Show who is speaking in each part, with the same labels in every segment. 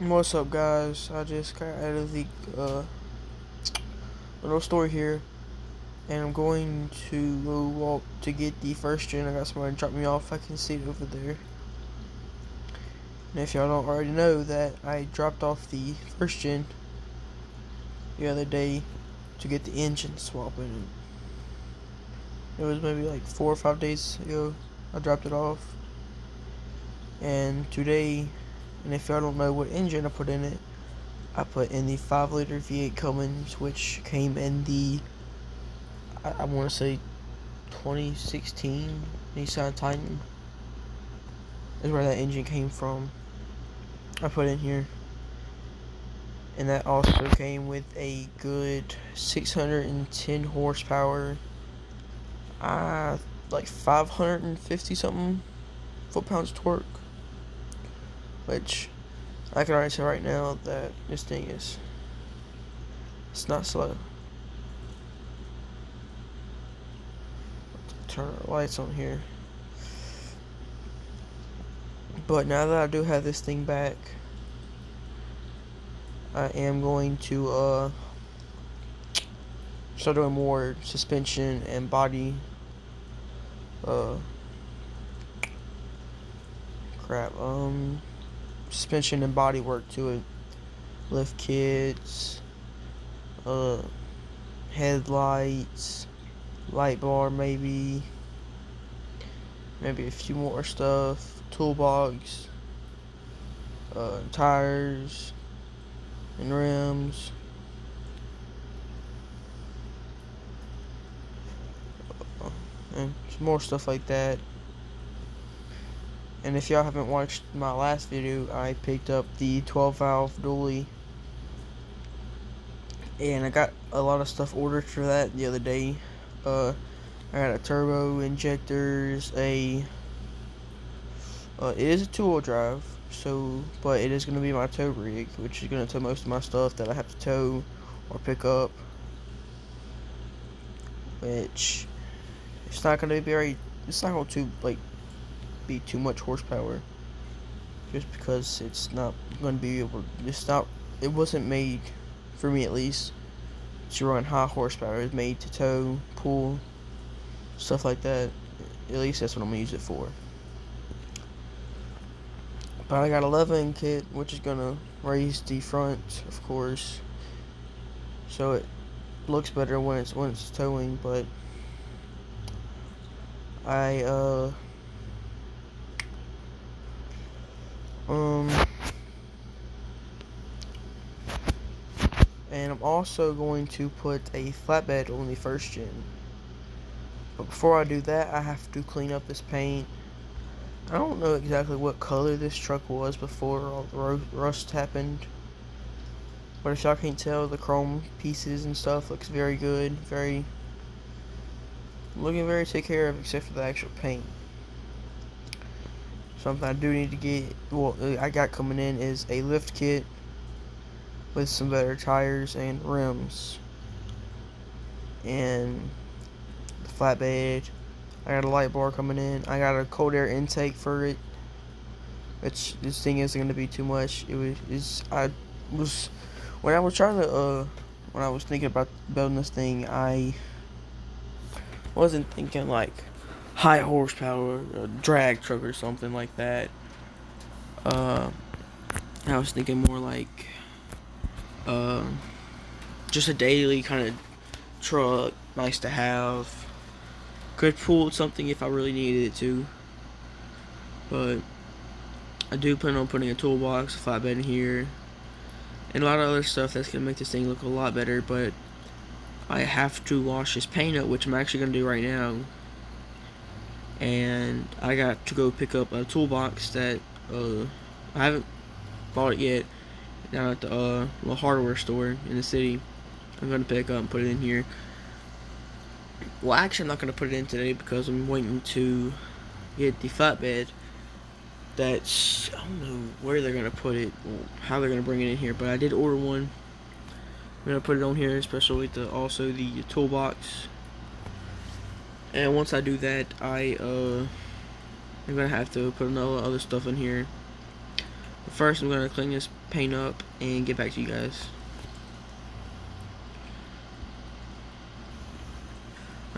Speaker 1: What's up, guys? I just got out of the little store here, and I'm going to go walk to get the first gen. I got somebody to drop me off. I can see it over there. And if y'all don't already know that, I dropped off the first gen the other day to get the engine swapping. It was maybe like 4 or 5 days ago. I dropped it off, and today, and if y'all don't know what engine I put in it, I put in the 5-liter V8 Cummins, which came in the I want to say 2016 Nissan Titan is where that engine came from. I put in here, and that also came with a good 610 horsepower, like 550 something foot-pounds torque, which I can already say right now that this thing it's not slow. Turn our lights on here. But now that I do have this thing back, I am going to start doing more suspension and body suspension and body work to it. Lift kits, headlights, light bar, maybe a few more stuff, toolbox, tires and rims, and some more stuff like that. And if y'all haven't watched my last video, I picked up the 12 valve dually, and I got a lot of stuff ordered for that the other day. I got a turbo injectors, it is a 2-wheel drive, but it is going to be my tow rig, which is going to tow most of my stuff that I have to tow or pick up, which it's not going to be too much horsepower, just because it's not going to be it wasn't made, for me at least, to run high horsepower. It's made to tow, pull, stuff like that. At least that's what I'm going to use it for. But I got a leveling kit, which is going to raise the front, of course, so it looks better when it's towing. But and I'm also going to put a flatbed on the first gen. But before I do that, I have to clean up this paint. I don't know exactly what color this truck was before all the rust happened, but if y'all can't tell, the chrome pieces and stuff looks very good, looking very taken care of, except for the actual paint. Something I do need to get, I got coming in, is a lift kit with some better tires and rims, and the flatbed. I got a light bar coming in. I got a cold air intake for it, which this thing isn't going to be too much. When I was thinking about building this thing, I wasn't thinking like high horsepower drag truck or something like that. I was thinking more like just a daily kind of truck, nice to have. Could pull something if I really needed it to. But I do plan on putting a toolbox, a flatbed in here, and a lot of other stuff that's going to make this thing look a lot better. But I have to wash this paint up, which I'm actually going to do right now. And I got to go pick up a toolbox that I haven't bought it yet, down at the little hardware store in the city. I'm going to pick up and put it in here. Well, actually, I'm not going to put it in today because I'm waiting to get the flatbed. I don't know where they're going to put it, or how they're going to bring it in here, but I did order one. I'm going to put it on here, especially with also the toolbox. And once I do that, I'm going to have to put other stuff in here. But first, I'm gonna clean this paint up and get back to you guys.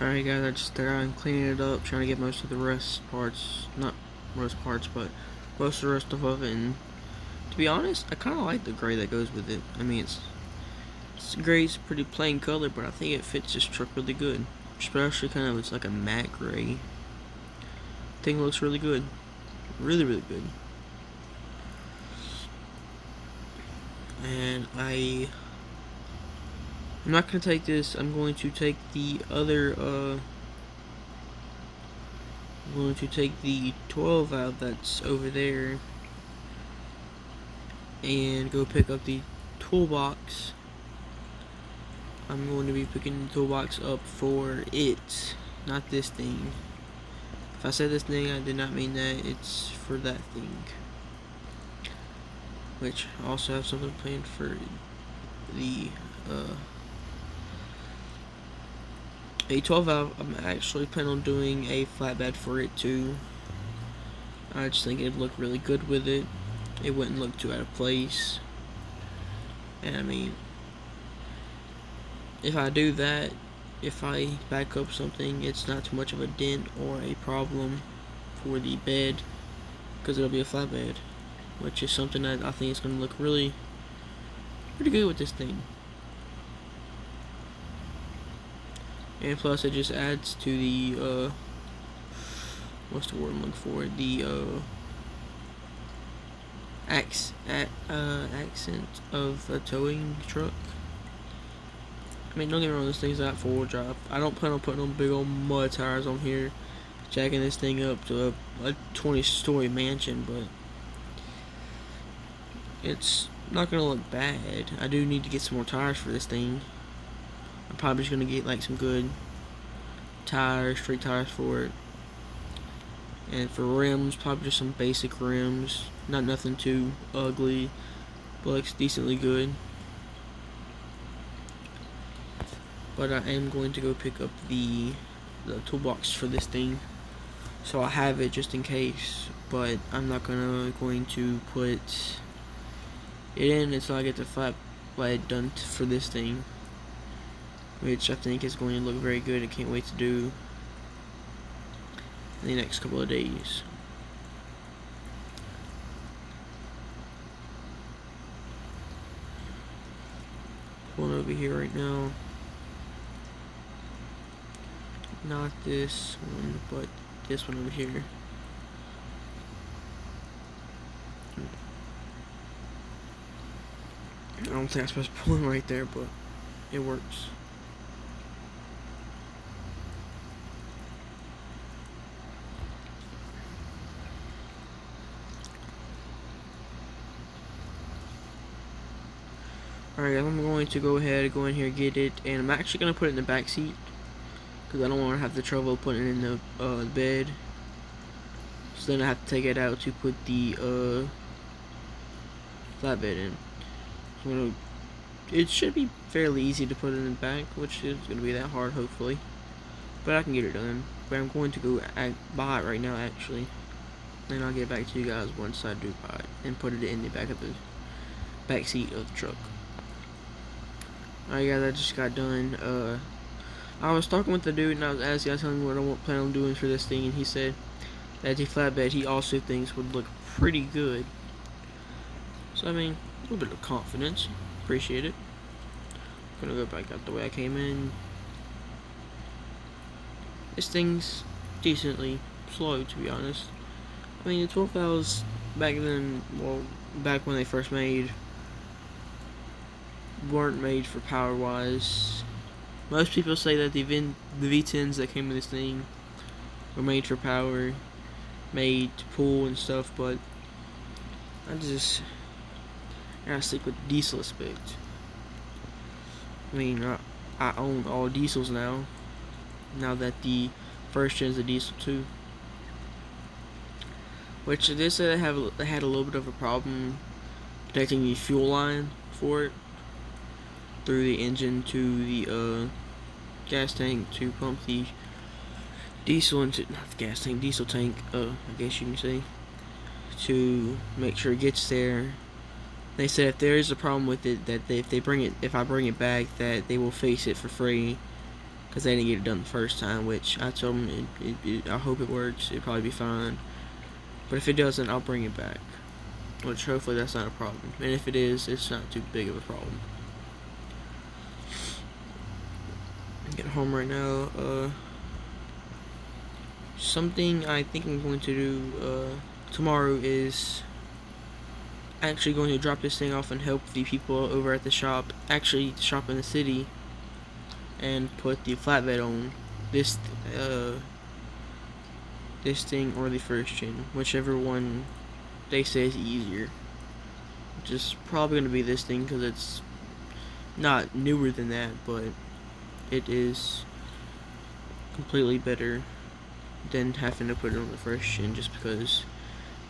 Speaker 1: Alright guys, I just got on cleaning it up, trying to get most of the rust parts, not rust parts, but most of the rest of it, and to be honest, I kind of like the gray that goes with it. I mean, it's gray, it's a pretty plain color, but I think it fits this truck really good. Especially kind of, it's like a matte gray. Thing looks really good. Really, really good. And I'm not going to take this, I'm going to take the other, I'm going to take the 12 valve that's over there and go pick up the toolbox. I'm going to be picking the toolbox up for it, not this thing. If I said this thing, I did not mean that. It's for that thing. Which I also have something planned for the a 12 valve. I'm actually planning on doing a flatbed for it too. I just think it'd look really good with it. It wouldn't look too out of place. And I mean, if I do that, if I back up something, it's not too much of a dent or a problem for the bed, because it'll be a flatbed, which is something that I think is going to look really pretty good with this thing. And plus it just adds to the what's the word I'm looking for, the accent of a towing truck. I mean, don't get me wrong, this thing's not 4-wheel drive. I don't plan on putting on big old mud tires on here, jacking this thing up to a 20-story mansion, but it's not gonna look bad. I do need to get some more tires for this thing. I'm probably just gonna get like some good tires, street tires for it. And for rims, probably just some basic rims. Not nothing too ugly, but looks decently good. But I am going to go pick up the toolbox for this thing, so I have it just in case. But I'm not going to put it in until I get the flatbed done for this thing, which I think is going to look very good. I can't wait to do in the next couple of days. Pulling over here right now. Not this one, but this one over here. I don't think I'm supposed to pull in right there, but it works. Alright, I'm going to go ahead and go in here and get it, and I'm actually going to put it in the back seat, because I don't want to have the trouble putting it in the bed. So then I have to take it out to put the flatbed in. So it should be fairly easy to put it in the back, which is going to be that hard, hopefully. But I can get it done. But I'm going to go buy it right now, actually. And I'll get back to you guys once I do buy it and put it in the back of the back seat of the truck. Alright guys, I just got done. I was talking with the dude and I was asking, I told him what I plan on doing for this thing, and he said that the flatbed he also thinks would look pretty good. So I mean, a little bit of confidence. Appreciate it. Gonna go back out the way I came in. This thing's decently slow, to be honest. I mean, the 12 valves back then, well, back when they first made, weren't made for power wise. Most people say that the V10s that came with this thing were made for power, made to pull and stuff, but I gotta stick with diesel aspect. I mean, I own all diesels now that the first gen's a diesel too. Which they said they had a little bit of a problem connecting the fuel line for it through the engine to the gas tank to pump the diesel into, not the gas tank, diesel tank, I guess you can say. to make sure it gets there. They said if there is a problem with it, that if I bring it back, that they will fix it for free, because they didn't get it done the first time. Which I told them, I hope it works. It'll probably be fine. But if it doesn't, I'll bring it back. Which hopefully that's not a problem. And if it is, it's not too big of a problem. Get home right now. Something I think I'm going to do tomorrow is actually going to drop this thing off and help the people over at the shop, actually the shop in the city, and put the flatbed on this thing or the first gen, whichever one they say is easier. Which is probably going to be this thing, because it's not newer than that, but it is completely better than having to put it on the first gen, just because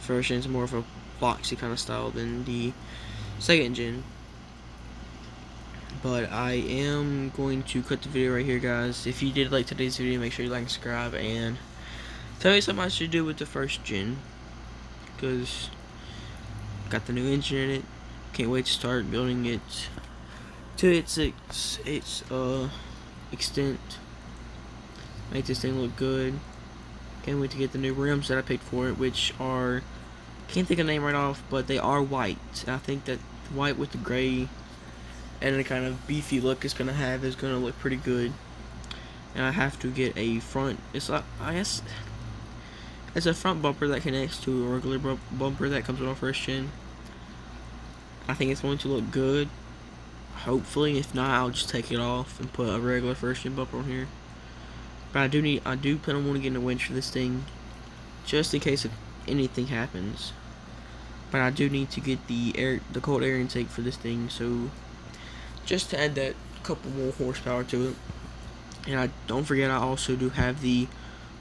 Speaker 1: first gen is more of a boxy kind of style than the second gen. But I am going to cut the video right here, guys. If you did like today's video, make sure you like and subscribe, and tell me something I should do with the first gen, because got the new engine in it. Can't wait to start building it to its extent. Make this thing look good. Can't wait to get the new rims that I paid for it, which are, can't think of the name right off, but they are white. I think that white with the gray and the kind of beefy look it's gonna have is gonna look pretty good. And I have to get a front. It's like, I guess it's a front bumper that connects to a regular bumper that comes with our first gen. I think it's going to look good. Hopefully, if not, I'll just take it off and put a regular first gen bumper on here. But I do plan on wanting to get a winch for this thing, just in case anything happens. But I do need to get the cold air intake for this thing, so just to add that couple more horsepower to it. And don't forget, I also do have the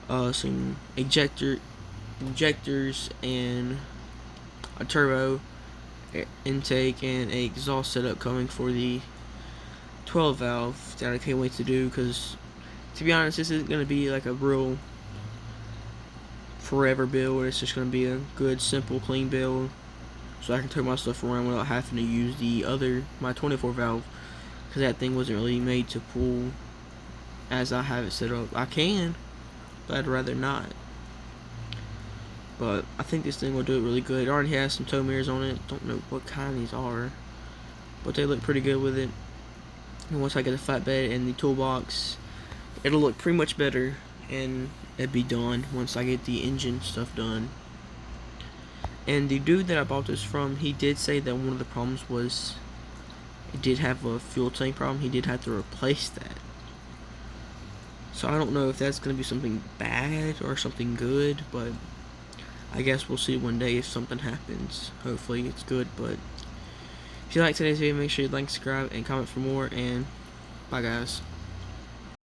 Speaker 1: some injectors and a turbo intake and a exhaust setup coming for the 12 valve that I can't wait to do, because to be honest, this isn't going to be like a real forever build. It's just going to be a good, simple, clean build, so I can turn my stuff around without having to use my 24 valve, because that thing wasn't really made to pull as I have it set up. I can, but I'd rather not. But I think this thing will do it really good. It already has some tow mirrors on it. Don't know what kind these are, but they look pretty good with it. And once I get the flatbed and the toolbox, it'll look pretty much better, and it'll be done once I get the engine stuff done. And the dude that I bought this from, he did say that one of the problems was it did have a fuel tank problem. He did have to replace that. So I don't know if that's going to be something bad or something good, but I guess we'll see one day if something happens. Hopefully it's good. But if you like today's video, make sure you like, subscribe, and comment for more, and bye guys.